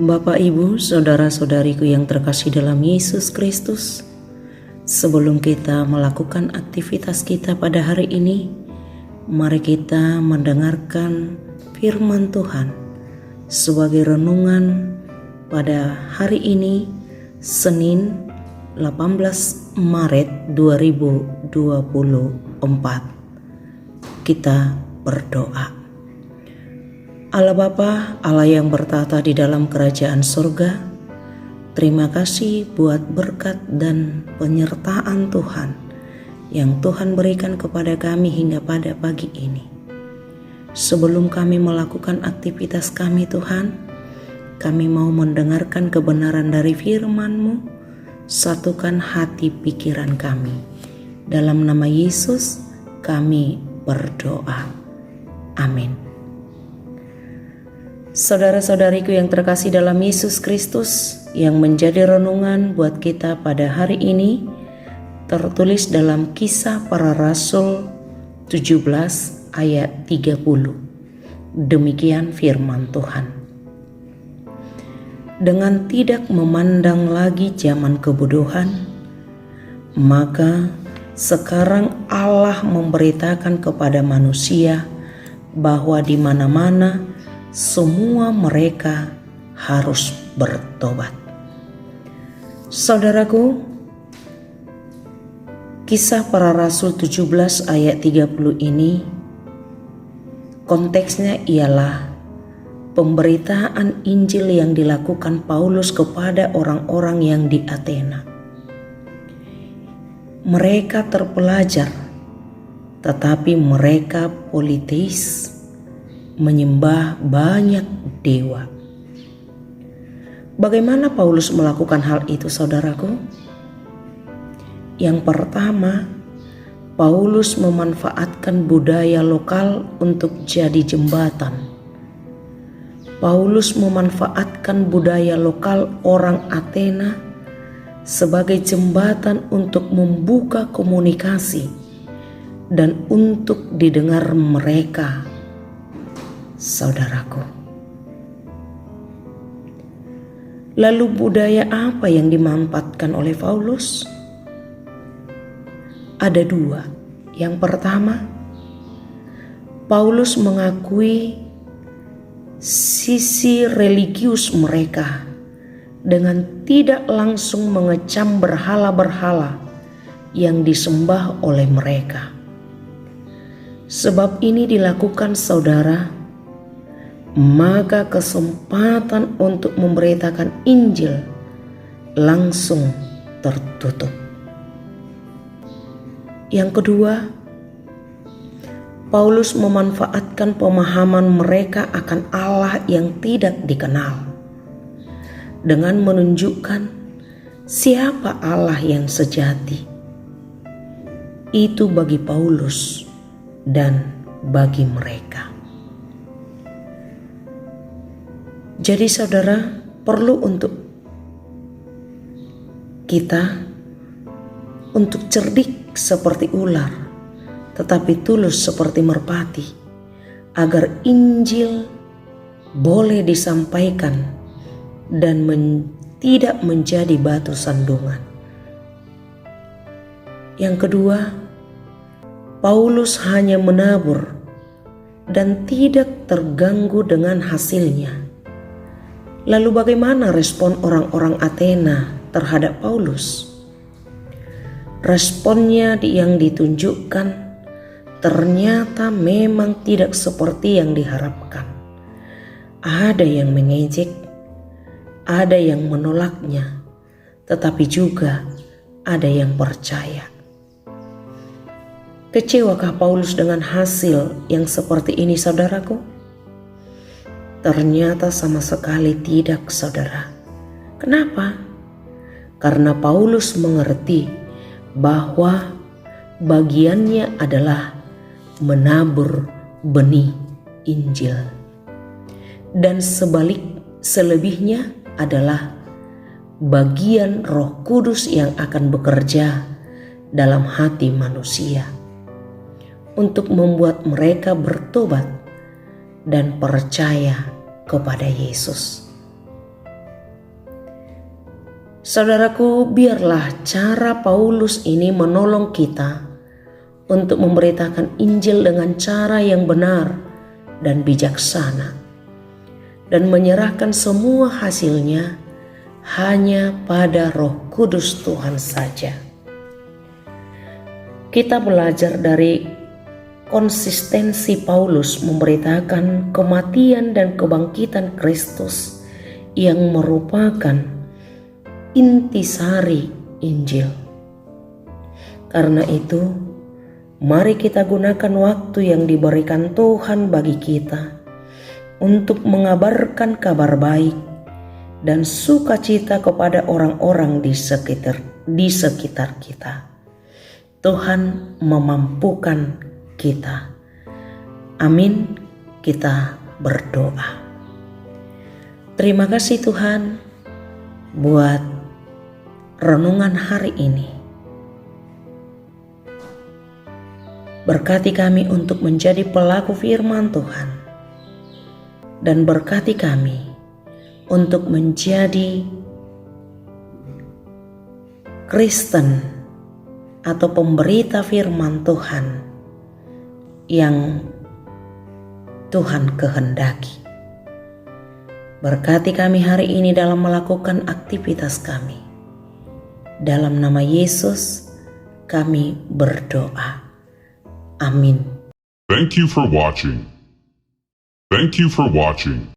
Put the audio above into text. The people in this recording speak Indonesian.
Bapak, Ibu, saudara-saudariku yang terkasih dalam Yesus Kristus, sebelum kita melakukan aktivitas kita pada hari ini, mari kita mendengarkan firman Tuhan sebagai renungan pada hari ini, Senin 18 Maret 2024. Kita berdoa. Allah Bapa, Allah yang bertata di dalam kerajaan surga, terima kasih buat berkat dan penyertaan Tuhan yang Tuhan berikan kepada kami hingga pada pagi ini. Sebelum kami melakukan aktivitas kami Tuhan, kami mau mendengarkan kebenaran dari firman-Mu, satukan hati pikiran kami. Dalam nama Yesus kami berdoa. Amin. Saudara-saudariku yang terkasih dalam Yesus Kristus, yang menjadi renungan buat kita pada hari ini tertulis dalam Kisah Para Rasul 17 ayat 30. Demikian firman Tuhan. Dengan tidak memandang lagi zaman kebodohan, maka sekarang Allah memberitakan kepada manusia bahwa di mana-mana semua mereka harus bertobat. Saudaraku, Kisah Para Rasul 17 ayat 30 ini konteksnya ialah pemberitaan Injil yang dilakukan Paulus kepada orang-orang yang di Athena. Mereka terpelajar, tetapi mereka politeis, menyembah banyak dewa. Bagaimana Paulus melakukan hal itu, saudaraku? Yang pertama, Paulus memanfaatkan budaya lokal untuk jadi jembatan. Paulus memanfaatkan budaya lokal orang Athena sebagai jembatan untuk membuka komunikasi dan untuk didengar mereka. Saudaraku, lalu budaya apa yang dimanfaatkan oleh Paulus? Ada dua. Yang pertama, Paulus mengakui sisi religius mereka dengan tidak langsung mengecam berhala-berhala yang disembah oleh mereka. Sebab ini dilakukan, saudara, maka kesempatan untuk memberitakan Injil langsung tertutup. Yang kedua, Paulus memanfaatkan pemahaman mereka akan Allah yang tidak dikenal dengan menunjukkan siapa Allah yang sejati. Itu bagi Paulus dan bagi mereka. Jadi saudara, perlu untuk kita untuk cerdik seperti ular, tetapi tulus seperti merpati, agar Injil boleh disampaikan dan tidak menjadi batu sandungan. Yang kedua, Paulus hanya menabur dan tidak terganggu dengan hasilnya. Lalu bagaimana respon orang-orang Athena terhadap Paulus? Responnya yang ditunjukkan ternyata memang tidak seperti yang diharapkan. Ada yang mengejek, ada yang menolaknya, tetapi juga ada yang percaya. Kecewakah Paulus dengan hasil yang seperti ini, saudaraku? Ternyata sama sekali tidak, saudara. Kenapa? Karena Paulus mengerti bahwa bagiannya adalah menabur benih Injil. Dan selebihnya adalah bagian Roh Kudus yang akan bekerja dalam hati manusia untuk membuat mereka bertobat dan percaya kepada Yesus. Saudaraku, biarlah cara Paulus ini menolong kita untuk memberitakan Injil dengan cara yang benar dan bijaksana, dan menyerahkan semua hasilnya hanya pada Roh Kudus Tuhan saja. Kita belajar dari konsistensi Paulus memberitakan kematian dan kebangkitan Kristus yang merupakan intisari Injil. Karena itu, mari kita gunakan waktu yang diberikan Tuhan bagi kita untuk mengabarkan kabar baik dan sukacita kepada orang-orang di sekitar kita. Tuhan memampukan kita. Amin. Kita berdoa. Terima kasih Tuhan buat renungan hari ini. Berkati kami untuk menjadi pelaku firman Tuhan, dan berkati kami untuk menjadi Kristen atau pemberita firman Tuhan yang Tuhan kehendaki. Berkati kami hari ini dalam melakukan aktivitas kami. Dalam nama Yesus kami berdoa. Amin. Thank you for watching.